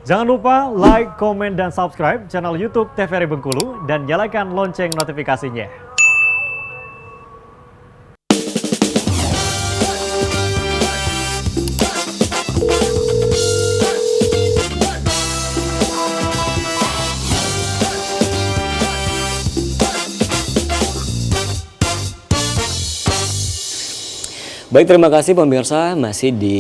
Jangan lupa like, komen, dan subscribe channel YouTube TVRI Bengkulu dan nyalakan lonceng notifikasinya. Baik, terima kasih pemirsa, masih di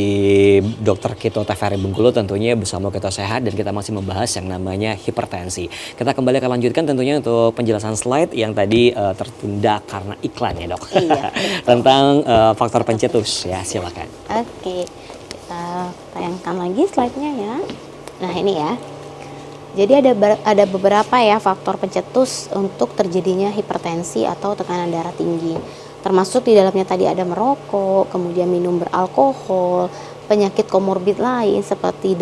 Dr. Kito TVRI Bengkulu tentunya bersama Kito Sehat dan kita masih membahas yang namanya hipertensi. Kita kembali akan lanjutkan tentunya untuk penjelasan slide yang tadi tertunda karena iklan ya dok. Iya. Tentang faktor pencetus ya, silakan. Oke, kita tayangkan lagi slide-nya ya. Nah ini ya. Jadi ada beberapa ya faktor pencetus untuk terjadinya hipertensi atau tekanan darah tinggi. Termasuk di dalamnya tadi ada merokok, kemudian minum beralkohol, penyakit komorbid lain seperti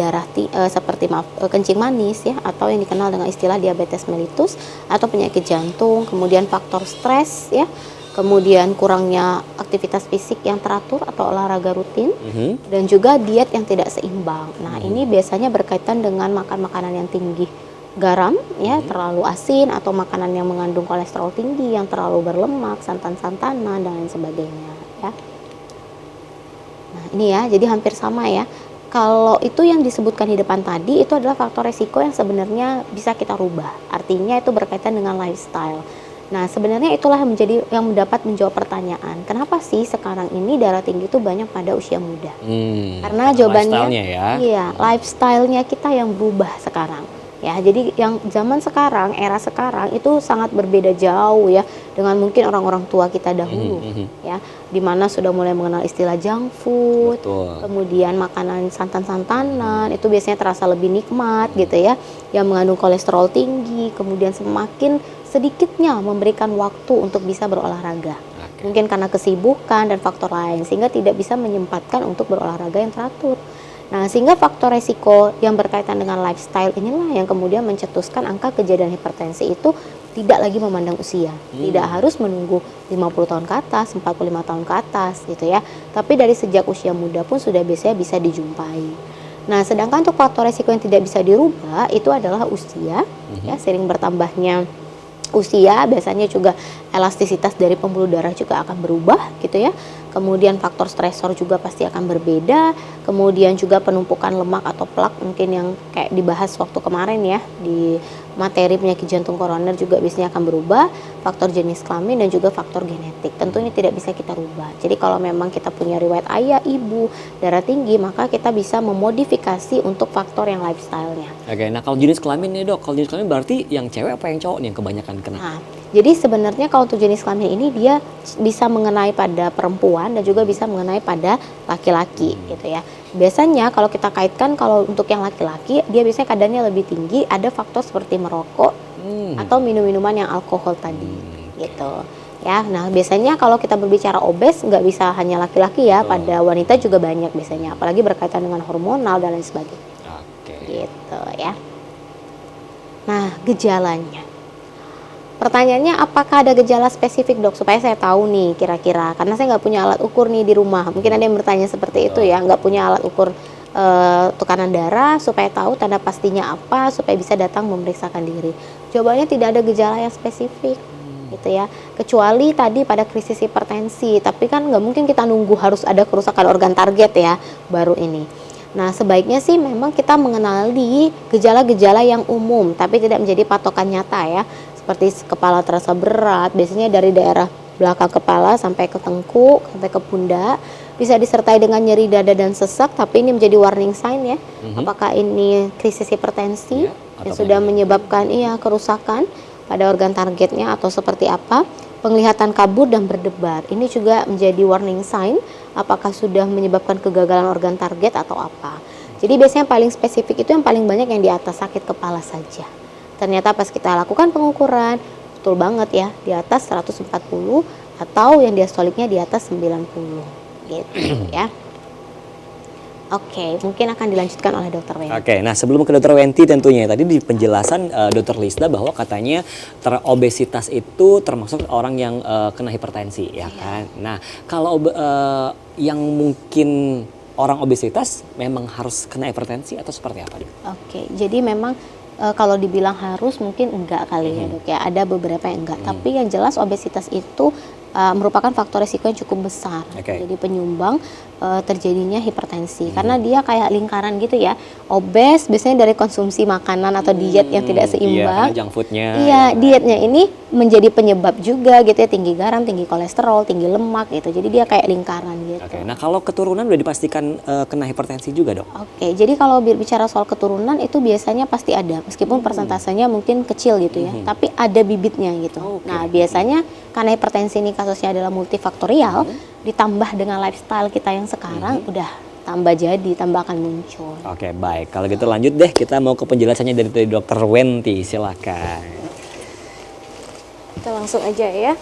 kencing manis ya, atau yang dikenal dengan istilah diabetes mellitus atau penyakit jantung, kemudian faktor stres ya, kemudian kurangnya aktivitas fisik yang teratur atau olahraga rutin, dan juga diet yang tidak seimbang. Nah ini biasanya berkaitan dengan makan makanan yang tinggi garam ya, terlalu asin, atau makanan yang mengandung kolesterol tinggi, yang terlalu berlemak, santan-santanan dan lain sebagainya ya. Nah ini ya, jadi hampir sama ya. Kalau itu yang disebutkan di depan tadi itu adalah faktor resiko yang sebenarnya bisa kita rubah. Artinya itu berkaitan dengan lifestyle. Nah sebenarnya itulah yang dapat menjawab pertanyaan, kenapa sih sekarang ini darah tinggi itu banyak pada usia muda? Karena jawabannya ya. Iya, lifestyle-nya kita yang berubah sekarang. Ya, jadi yang zaman sekarang, era sekarang itu sangat berbeda jauh ya dengan mungkin orang-orang tua kita dahulu ya, dimana sudah mulai mengenal istilah junk food. Betul. Kemudian makanan santan-santanan itu biasanya terasa lebih nikmat gitu ya, yang mengandung kolesterol tinggi, kemudian semakin sedikitnya memberikan waktu untuk bisa berolahraga. Mungkin karena kesibukan dan faktor lain sehingga tidak bisa menyempatkan untuk berolahraga yang teratur. Nah, sehingga faktor resiko yang berkaitan dengan lifestyle inilah yang kemudian mencetuskan angka kejadian hipertensi itu tidak lagi memandang usia. Tidak harus menunggu 50 tahun ke atas, 45 tahun ke atas gitu ya. Tapi dari sejak usia muda pun sudah biasanya bisa dijumpai. Nah, sedangkan untuk faktor resiko yang tidak bisa dirubah itu adalah usia, ya, sering bertambahnya usia biasanya juga elastisitas dari pembuluh darah juga akan berubah gitu ya. Kemudian faktor stresor juga pasti akan berbeda. Kemudian juga penumpukan lemak atau plak mungkin yang kayak dibahas waktu kemarin ya di materi penyakit jantung koroner juga biasanya akan berubah. Faktor jenis kelamin dan juga faktor genetik tentunya tidak bisa kita rubah. Jadi kalau memang kita punya riwayat ayah, ibu darah tinggi, maka kita bisa memodifikasi untuk faktor yang lifestyle-nya. Oke, nah kalau jenis kelamin nih dok, kalau jenis kelamin berarti yang cewek apa yang cowok nih yang kebanyakan kena? Nah, jadi sebenarnya kalau untuk jenis kelamin ini dia bisa mengenai pada perempuan dan juga bisa mengenai pada laki-laki gitu ya. Biasanya kalau kita kaitkan kalau untuk yang laki-laki dia biasanya kadarnya lebih tinggi, ada faktor seperti merokok atau minum-minuman yang alkohol tadi gitu ya. Nah biasanya kalau kita berbicara obes nggak bisa hanya laki-laki ya, pada wanita juga banyak biasanya, apalagi berkaitan dengan hormonal dan lain sebagainya. Gitu ya. Nah gejalanya, pertanyaannya apakah ada gejala spesifik dok supaya saya tahu nih kira-kira, karena saya nggak punya alat ukur nih di rumah. Mungkin ada yang bertanya seperti itu ya, nggak punya alat ukur tekanan darah supaya tahu tanda pastinya apa supaya bisa datang memeriksakan diri. Jawabannya tidak ada gejala yang spesifik gitu ya, kecuali tadi pada krisis hipertensi, tapi kan nggak mungkin kita nunggu harus ada kerusakan organ target ya baru ini. Nah sebaiknya sih memang kita mengenali gejala-gejala yang umum tapi tidak menjadi patokan nyata ya, seperti kepala terasa berat, biasanya dari daerah belakang kepala sampai ke tengkuk, sampai ke pundak, bisa disertai dengan nyeri dada dan sesak, tapi ini menjadi warning sign ya, apakah ini krisis hipertensi yang sudah menyebabkan kerusakan pada organ targetnya atau seperti apa. Penglihatan kabur dan berdebar, ini juga menjadi warning sign apakah sudah menyebabkan kegagalan organ target atau apa. Jadi biasanya paling spesifik itu yang paling banyak yang di atas sakit kepala saja. Ternyata pas kita lakukan pengukuran, betul banget ya, di atas 140 atau yang diastoliknya di atas 90 gitu ya. Oke, mungkin akan dilanjutkan oleh Dokter Wenti. Oke, nah sebelum ke Dokter Wenti tentunya tadi di penjelasan Dokter Lisda bahwa katanya obesitas itu termasuk orang yang kena hipertensi ya kan. Nah kalau yang mungkin orang obesitas memang harus kena hipertensi atau seperti apa, Dok? Oke, jadi memang kalau dibilang harus mungkin enggak kali ya Dok ya, ada beberapa yang enggak. Tapi yang jelas obesitas itu merupakan faktor risiko yang cukup besar. Oke. Jadi penyumbang terjadinya hipertensi. Karena dia kayak lingkaran gitu ya. Obes biasanya dari konsumsi makanan atau diet yang tidak Iya, seimbang. karena junk foodnya. Iya, dietnya ini menjadi penyebab juga gitu ya, tinggi garam, tinggi kolesterol, tinggi lemak gitu. Jadi dia kayak lingkaran gitu. Oke, nah kalau keturunan udah dipastikan kena hipertensi juga, Dok? Oke, jadi kalau bicara soal keturunan itu biasanya pasti ada, meskipun persentasenya mungkin kecil gitu ya, tapi ada bibitnya gitu. Oke. Nah, biasanya karena hipertensi ini kasusnya adalah multifaktorial, ditambah dengan lifestyle kita yang sekarang, udah tambah akan muncul. Oke, baik. Kalau gitu lanjut deh, kita mau ke penjelasannya dari Dokter Wenti, silakan. Kita langsung aja ya.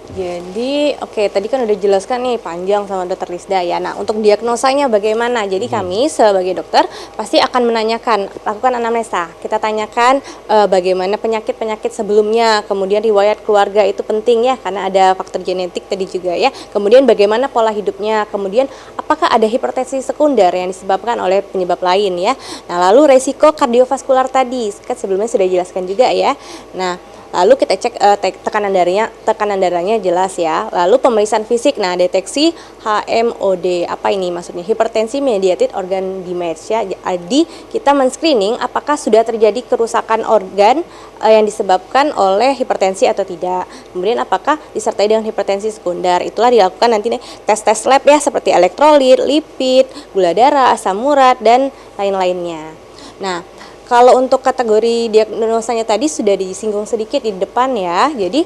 Jadi, oke, tadi kan udah jelaskan nih panjang sama Dokter Lisda ya. Nah, untuk diagnosanya bagaimana? Jadi kami sebagai dokter pasti akan menanyakan, lakukan anamnesa. Kita tanyakan bagaimana penyakit-penyakit sebelumnya, kemudian riwayat keluarga itu penting ya, karena ada faktor genetik tadi juga ya. Kemudian bagaimana pola hidupnya, kemudian apakah ada hipertensi sekunder yang disebabkan oleh penyebab lain ya. Nah, lalu resiko kardiovaskular tadi, kan sebelumnya sudah dijelaskan juga ya. Nah, lalu kita cek tekanan darahnya jelas ya. Lalu pemeriksaan fisik, nah deteksi HMOD, apa ini maksudnya? Hipertensi mediated organ damage ya. Jadi kita men-screening apakah sudah terjadi kerusakan organ yang disebabkan oleh hipertensi atau tidak. Kemudian apakah disertai dengan hipertensi sekunder. Itulah dilakukan nanti tes-tes lab ya, seperti elektrolit, lipid, gula darah, asam urat, dan lain-lainnya. Nah, kalau untuk kategori diagnosanya tadi sudah disinggung sedikit di depan ya. Jadi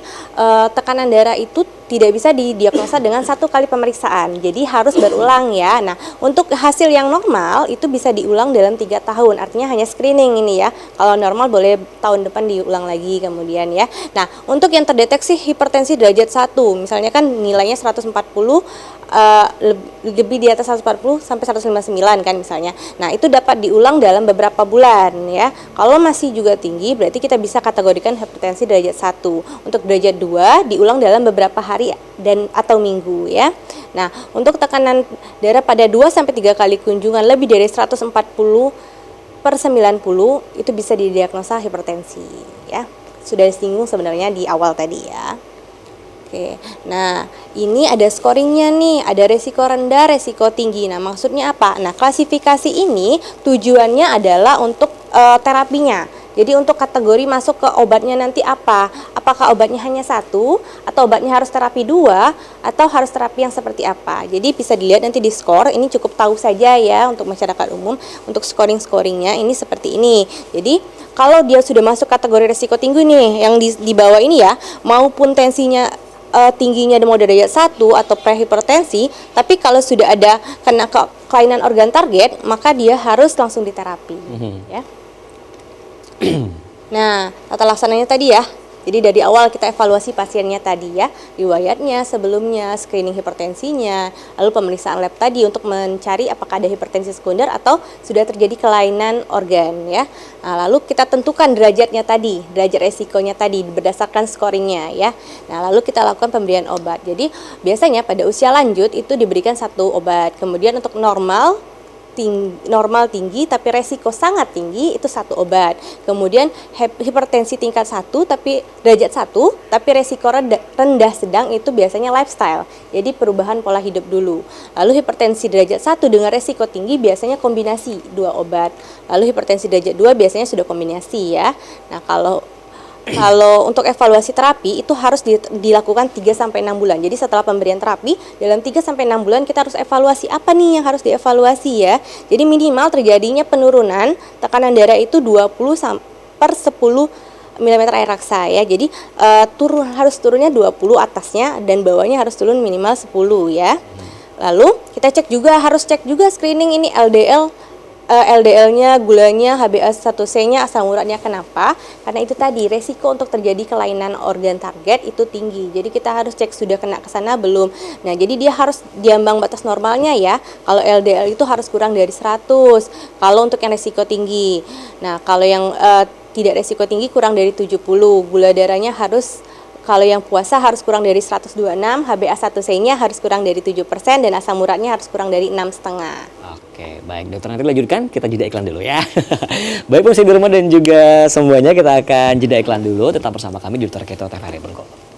tekanan darah itu tidak bisa didiagnosa dengan satu kali pemeriksaan. Jadi harus berulang ya. Nah, untuk hasil yang normal itu bisa diulang dalam 3 tahun. Artinya hanya screening ini ya. Kalau normal boleh tahun depan diulang lagi kemudian ya. Nah, untuk yang terdeteksi hipertensi derajat 1, misalnya kan nilainya 140 lebih di atas 140 sampai 159 kan misalnya. Nah, itu dapat diulang dalam beberapa bulan ya. Kalau masih juga tinggi berarti kita bisa kategorikan hipertensi derajat 1. Untuk derajat 2 diulang dalam beberapa hari dan atau minggu ya. Nah, untuk tekanan darah pada 2 sampai 3 kali kunjungan lebih dari 140/90 itu bisa didiagnosa hipertensi ya. Sudah disinggung sebenarnya di awal tadi ya. Oke, nah ini ada scoringnya nih, ada resiko rendah, resiko tinggi. Nah maksudnya apa? Nah klasifikasi ini tujuannya adalah untuk terapinya. Jadi untuk kategori masuk ke obatnya nanti apa? Apakah obatnya hanya 1, atau obatnya harus terapi 2, atau harus terapi yang seperti apa? Jadi bisa dilihat nanti di skor, ini cukup tahu saja ya untuk masyarakat umum. Untuk scoringnya ini seperti ini. Jadi kalau dia sudah masuk kategori resiko tinggi nih, yang di bawah ini ya, maupun tensinya tingginya mau derajat 1 atau prehipertensi, tapi kalau sudah ada kena kelainan organ target, maka dia harus langsung diterapi ya. Nah, tata laksananya tadi ya. Jadi dari awal kita evaluasi pasiennya tadi ya, riwayatnya sebelumnya, screening hipertensinya, lalu pemeriksaan lab tadi untuk mencari apakah ada hipertensi sekunder atau sudah terjadi kelainan organ ya. Nah, lalu kita tentukan derajatnya tadi, derajat resikonya tadi berdasarkan scoringnya ya. Nah, lalu kita lakukan pemberian obat. Jadi biasanya pada usia lanjut itu diberikan 1 obat. Kemudian untuk normal tinggi tapi resiko sangat tinggi itu 1 obat. Kemudian hipertensi tingkat 1 tapi derajat 1 tapi resiko rendah sedang itu biasanya lifestyle. Jadi perubahan pola hidup dulu. Lalu hipertensi derajat 1 dengan resiko tinggi biasanya kombinasi 2 obat. Lalu hipertensi derajat 2 biasanya sudah kombinasi ya. Nah, kalau untuk evaluasi terapi itu harus dilakukan 3-6 bulan. Jadi setelah pemberian terapi dalam 3-6 bulan kita harus evaluasi apa nih yang harus dievaluasi ya. Jadi minimal terjadinya penurunan tekanan darah itu 20/10 mm air raksa ya. Jadi harus turunnya 20 atasnya dan bawahnya harus turun minimal 10 ya. Lalu kita harus cek juga screening ini LDL-nya, gulanya, HbA1c-nya, asam uratnya. Kenapa? Karena itu tadi resiko untuk terjadi kelainan organ target itu tinggi. Jadi kita harus cek sudah kena ke sana belum. Nah, jadi dia harus di ambang batas normalnya ya. Kalau LDL itu harus kurang dari 100. Kalau untuk yang resiko tinggi. Nah, kalau yang tidak resiko tinggi kurang dari 70. Gula darahnya kalau yang puasa harus kurang dari 126, HbA1c-nya harus kurang dari 7%, dan asam uratnya harus kurang dari 6,5. Oke, baik dokter, nanti lanjutkan, kita jeda iklan dulu ya. Baik pemirsa di rumah dan juga semuanya, kita akan jeda iklan dulu, tetap bersama kami di Dr. Keto TVRI Bengkulu.